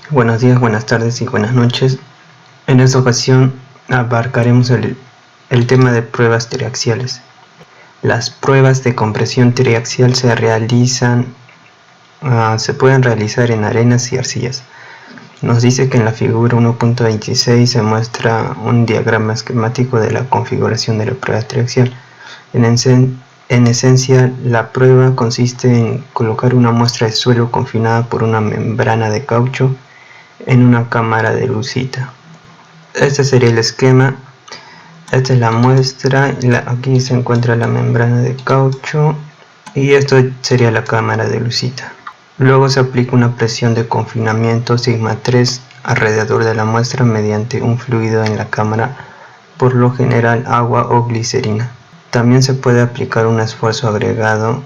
Buenos días, buenas tardes y buenas noches. En esta ocasión abarcaremos el tema de pruebas triaxiales. Las pruebas de compresión triaxial se pueden realizar en arenas y arcillas. Nos dice que en la figura 1.26 se muestra un diagrama esquemático de la configuración de la prueba triaxial. En esencia, la prueba consiste en colocar una muestra de suelo confinada por una membrana de caucho en una cámara de lucita. Este sería el esquema. Esta es la muestra. Aquí se encuentra la membrana de caucho y esto sería la cámara de lucita. Luego se aplica una presión de confinamiento sigma 3 alrededor de la muestra mediante un fluido en la cámara, por lo general agua o glicerina. También se puede aplicar un esfuerzo agregado,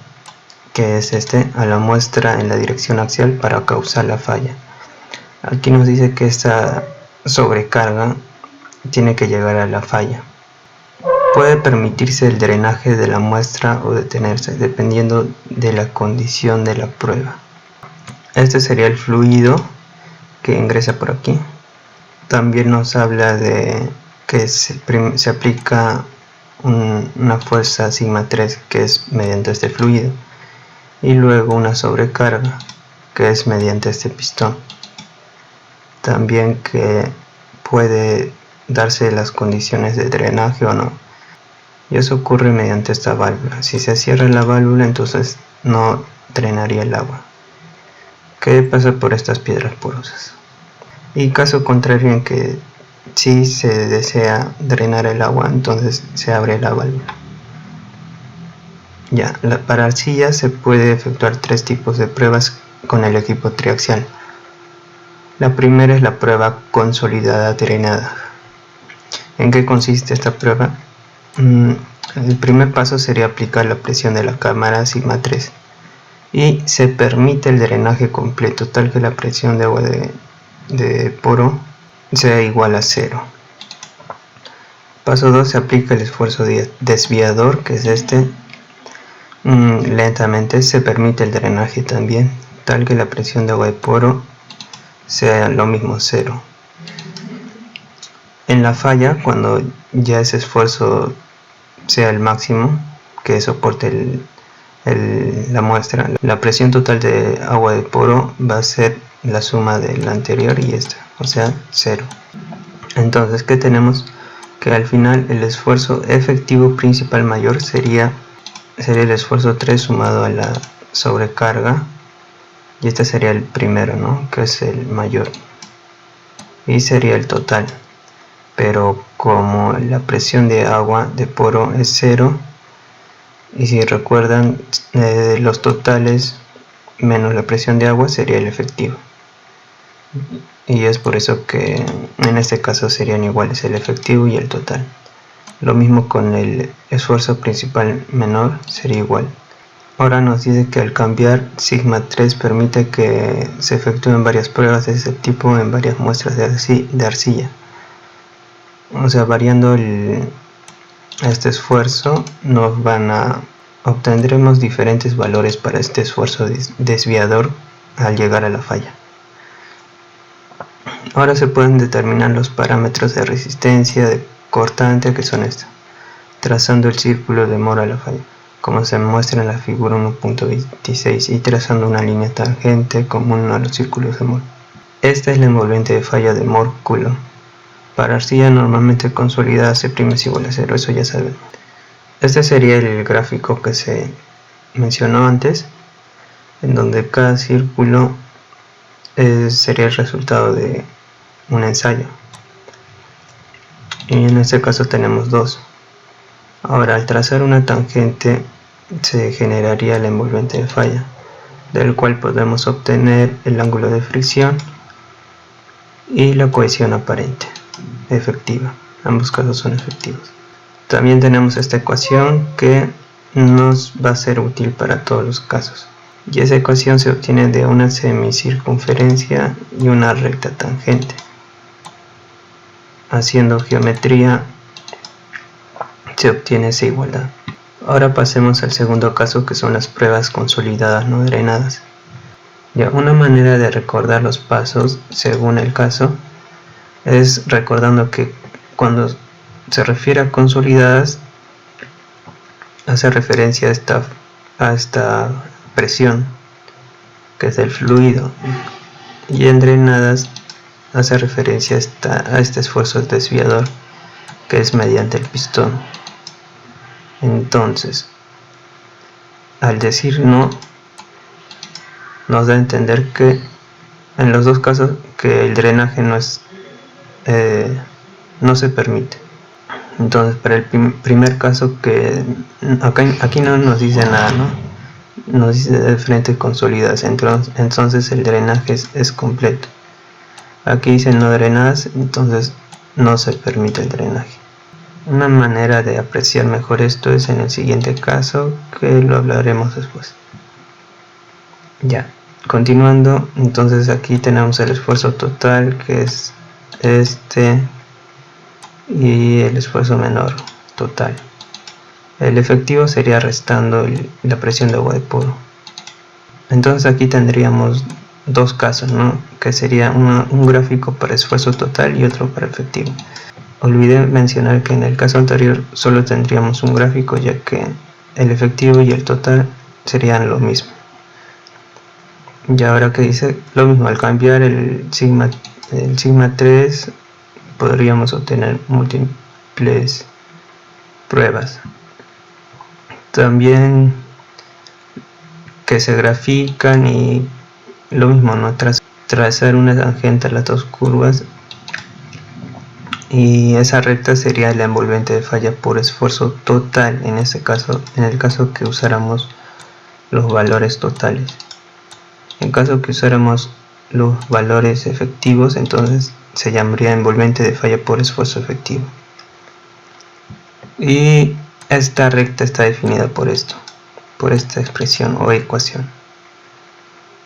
que es a la muestra en la dirección axial para causar la falla. Aquí nos dice que esta sobrecarga tiene que llegar a la falla. Puede permitirse el drenaje de la muestra o detenerse, dependiendo de la condición de la prueba. Este sería el fluido que ingresa por aquí. También nos habla de que se aplica una fuerza sigma 3, que es mediante este fluido, y luego una sobrecarga, que es mediante este pistón. También que puede darse las condiciones de drenaje o no, y eso ocurre mediante esta válvula. Si se cierra la válvula, entonces no drenaría el agua. ¿Qué pasa por estas piedras porosas? Y caso contrario, en que si se desea drenar el agua, entonces se abre la válvula. Para arcilla se puede efectuar tres tipos de pruebas con el equipo triaxial. La primera es la prueba consolidada drenada. ¿En qué consiste esta prueba? El primer paso sería aplicar la presión de la cámara sigma 3 y se permite el drenaje completo, tal que la presión de agua de poro sea igual a 0. Paso 2, se aplica el esfuerzo desviador, que es lentamente se permite el drenaje también, tal que la presión de agua de poro sea lo mismo, 0. En la falla, cuando ya ese esfuerzo sea el máximo que soporte la muestra, la presión total de agua de poro va a ser la suma de la anterior y esta, o sea, 0. Entonces, ¿qué tenemos? Que al final el esfuerzo efectivo principal mayor sería el esfuerzo 3 sumado a la sobrecarga, y este sería el primero, ¿no?, que es el mayor, y sería el total. Pero como la presión de agua de poro es 0, y si recuerdan, los totales menos la presión de agua sería el efectivo, y es por eso que en este caso serían iguales el efectivo y el total. Lo mismo con el esfuerzo principal menor, sería igual. Ahora nos dice que al cambiar sigma 3 permite que se efectúen varias pruebas de ese tipo en varias muestras de arcilla. O sea, variando este esfuerzo obtendremos diferentes valores para este esfuerzo desviador al llegar a la falla. Ahora se pueden determinar los parámetros de resistencia, de cortante, que son estos, trazando el círculo de Moore a la falla, como se muestra en la figura 1.26, y trazando una línea tangente común a los círculos de Moore. Esta es la envolvente de falla de Moore-Coulomb. Para arcilla normalmente consolidada C' es igual a 0, eso ya sabemos. Este sería el gráfico que se mencionó antes, en donde cada círculo sería el resultado de un ensayo, y en este caso tenemos 2. Ahora, al trazar una tangente se generaría la envolvente de falla, del cual podemos obtener el ángulo de fricción y la cohesión aparente efectiva. Ambos casos son efectivos. También tenemos esta ecuación que nos va a ser útil para todos los casos, y esa ecuación se obtiene de una semicircunferencia y una recta tangente. Haciendo geometría se obtiene esa igualdad. Ahora pasemos al segundo caso, que son las pruebas consolidadas no drenadas. Ya, una manera de recordar los pasos según el caso es recordando que cuando se refiere a consolidadas hace referencia a esta presión que es del fluido, y en drenadas hace referencia a este esfuerzo desviador que es mediante el pistón. Entonces, al decir no, nos da a entender que en los dos casos que el drenaje no se permite. Entonces, para el primer caso, que aquí no nos dice nada, ¿no? Nos dice de frente consolidadas, entonces el drenaje es completo. Aquí dice no drenadas, entonces no se permite el drenaje. Una manera de apreciar mejor esto es en el siguiente caso, que lo hablaremos después. Ya, continuando, entonces aquí tenemos el esfuerzo total, que es este, y el esfuerzo menor total. El efectivo sería restando la presión de agua de poro. Entonces aquí tendríamos dos casos, ¿no? Que sería un gráfico para esfuerzo total y otro para efectivo. Olvidé mencionar que en el caso anterior solo tendríamos un gráfico, ya que el efectivo y el total serían lo mismo. Y ahora que dice lo mismo, al cambiar el sigma 3 podríamos obtener múltiples pruebas. También que se grafican y lo mismo, ¿no? Trazar una tangente a las dos curvas, y esa recta sería la envolvente de falla por esfuerzo total, en este caso, en el caso que usáramos los valores totales. En caso que usáramos los valores efectivos, entonces se llamaría envolvente de falla por esfuerzo efectivo. Y esta recta está definida por esto, por esta expresión o ecuación,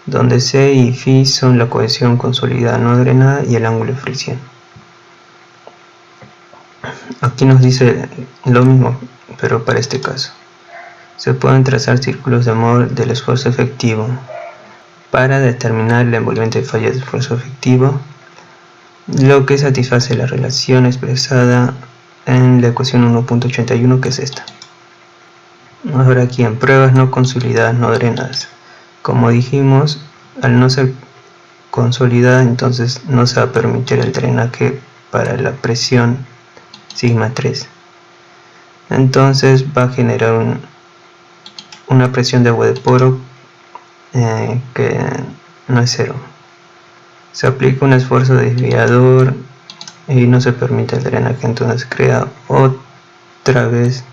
donde C y Φ son la cohesión consolidada no drenada y el ángulo de fricción. Aquí nos dice lo mismo, pero para este caso. Se pueden trazar círculos de Mohr del esfuerzo efectivo para determinar la envolvente de falla de esfuerzo efectivo, lo que satisface la relación expresada en la ecuación 1.81, que es esta. Ahora aquí en pruebas no consolidadas no drenadas. Como dijimos, al no ser consolidada, entonces no se va a permitir el drenaje para la presión sigma 3. Entonces va a generar una presión de agua de poro que no es cero. Se aplica un esfuerzo desviador y no se permite el drenaje, entonces crea otra vez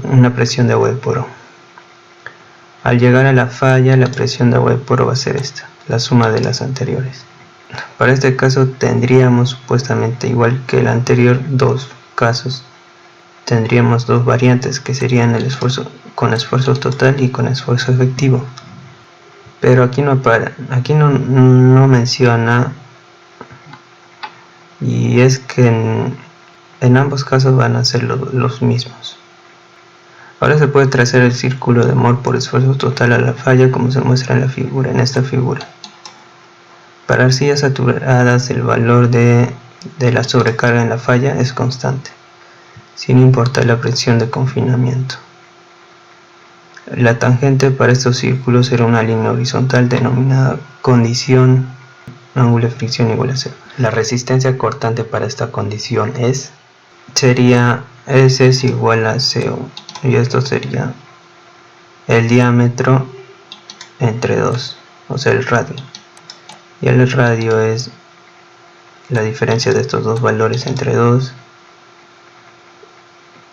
una presión de agua de poro. Al llegar a la falla, la presión de agua de poro va a ser esta, la suma de las anteriores. Para este caso tendríamos supuestamente, igual que el anterior, dos casos. Tendríamos dos variantes que serían el esfuerzo con esfuerzo total y con esfuerzo efectivo. Pero aquí no menciona, y es que en ambos casos van a ser los mismos. Ahora se puede trazar el círculo de Mohr por esfuerzo total a la falla, como se muestra en la figura, en esta figura. Para arcillas saturadas, el valor de la sobrecarga en la falla es constante, sin importar la presión de confinamiento. La tangente para estos círculos será una línea horizontal denominada condición ángulo de fricción igual a 0. La resistencia cortante para esta condición sería S es igual a CO, y esto sería el diámetro entre 2, o sea el radio, y el radio es la diferencia de estos dos valores entre 2,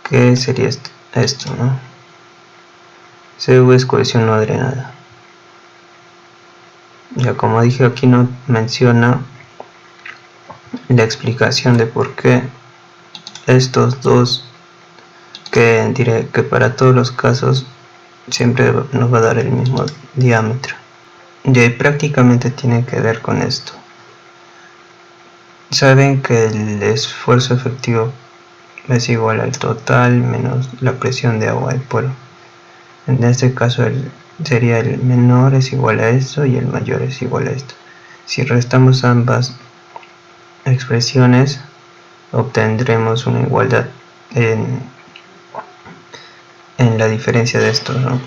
que sería esto, ¿no? CV es cohesión no drenada. Ya, como dije, aquí no menciona la explicación de por qué estos dos, que diré que para todos los casos siempre nos va a dar el mismo diámetro. Y prácticamente tiene que ver con esto. Saben que el esfuerzo efectivo es igual al total menos la presión de agua del poro. En este caso sería el menor es igual a esto y el mayor es igual a esto. Si restamos ambas expresiones, obtendremos una igualdad en la diferencia de estos, ¿no?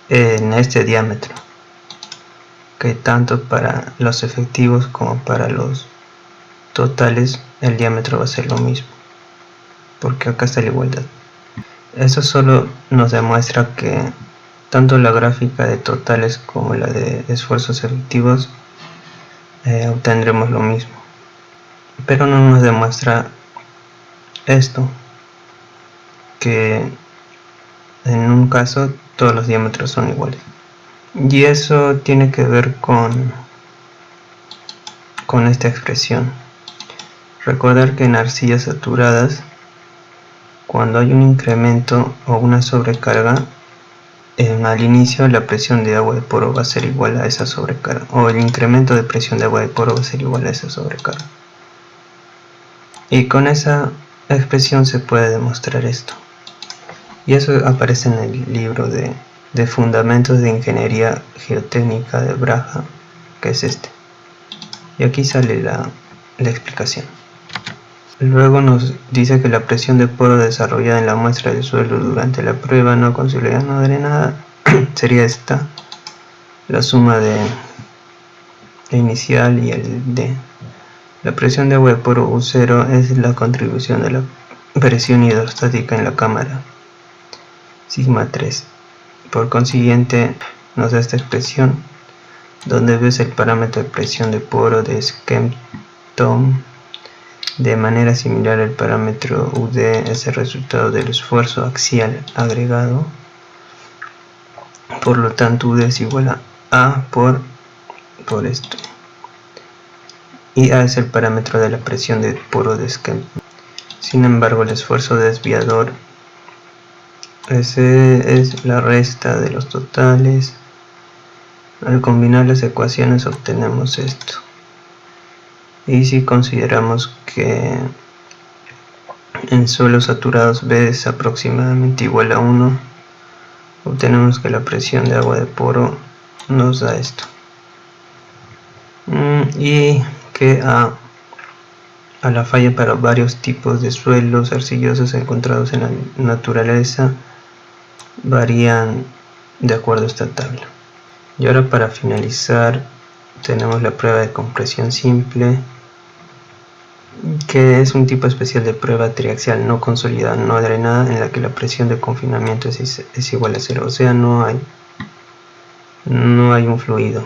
En este diámetro, que tanto para los efectivos como para los totales el diámetro va a ser lo mismo, porque acá está la igualdad. Eso solo nos demuestra que tanto la gráfica de totales como la de esfuerzos efectivos obtendremos lo mismo, pero no nos demuestra esto, que en un caso todos los diámetros son iguales, y eso tiene que ver con esta expresión. Recordar que en arcillas saturadas, cuando hay un incremento o una sobrecarga, al inicio la presión de agua de poro va a ser igual a esa sobrecarga, o el incremento de presión de agua de poro va a ser igual a esa sobrecarga. Y con esa expresión se puede demostrar esto. Y eso aparece en el libro de Fundamentos de Ingeniería Geotécnica de Braha, que es este. Y aquí sale la explicación. Luego nos dice que la presión de poro desarrollada en la muestra del suelo durante la prueba no consolidada no drenada sería esta, la suma de inicial y el D. La presión de agua de poro U0 es la contribución de la presión hidrostática en la cámara, sigma 3. Por consiguiente, nos da esta expresión, donde ves el parámetro de presión de poro de Skempton. De manera similar, el parámetro UD es el resultado del esfuerzo axial agregado. Por lo tanto, UD es igual a por esto. Y A es el parámetro de la presión de poro de Skempton. Sin embargo, el esfuerzo desviador ese es la resta de los totales. Al combinar las ecuaciones obtenemos esto. Y si consideramos que en suelos saturados B es aproximadamente igual a 1, obtenemos que la presión de agua de poro nos da esto. Y que a la falla para varios tipos de suelos arcillosos encontrados en la naturaleza varían de acuerdo a esta tabla. Y ahora, para finalizar, tenemos la prueba de compresión simple, que es un tipo especial de prueba triaxial no consolidada, no drenada, en la que la presión de confinamiento es igual a 0, o sea, no hay un fluido,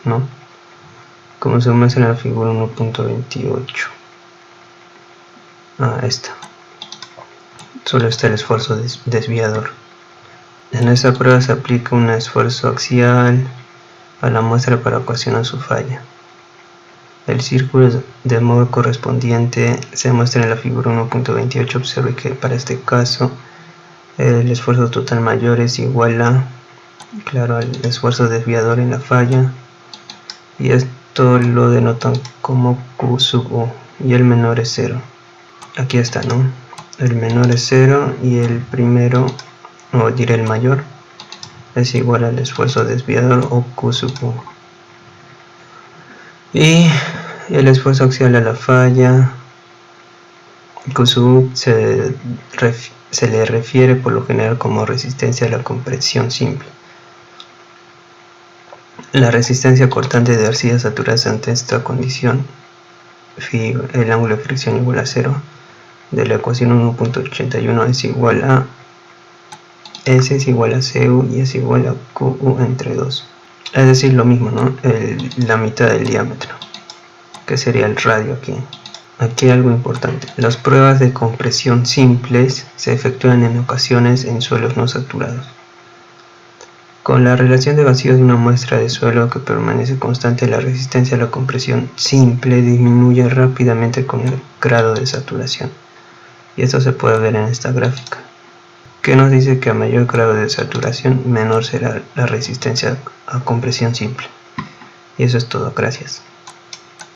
¿no? Como se muestra en la figura 1.28. Esta. Solo está el esfuerzo desviador. En esta prueba se aplica un esfuerzo axial a la muestra para ocasionar su falla. El círculo de modo correspondiente se muestra en la figura 1.28. Observe que para este caso el esfuerzo total mayor es igual a, claro, al esfuerzo desviador en la falla, y esto lo denotan como Q sub U, y el menor es 0. Aquí está, ¿no? El menor es 0 y el primero, o diré el mayor, es igual al esfuerzo desviador, o Q sub U. Y el esfuerzo axial a la falla, Q sub U, se le refiere por lo general como resistencia a la compresión simple. La resistencia cortante de arcillas saturadas ante esta condición, el ángulo de fricción igual a 0, de la ecuación 1.81 es igual a S es igual a CU y es igual a QU entre 2. Es decir, lo mismo, ¿no? La mitad del diámetro, que sería el radio aquí. Aquí hay algo importante. Las pruebas de compresión simples se efectúan en ocasiones en suelos no saturados. Con la relación de vacío de una muestra de suelo que permanece constante, la resistencia a la compresión simple disminuye rápidamente con el grado de saturación. Y esto se puede ver en esta gráfica, que nos dice que a mayor grado de saturación, menor será la resistencia a compresión simple. Y eso es todo, gracias.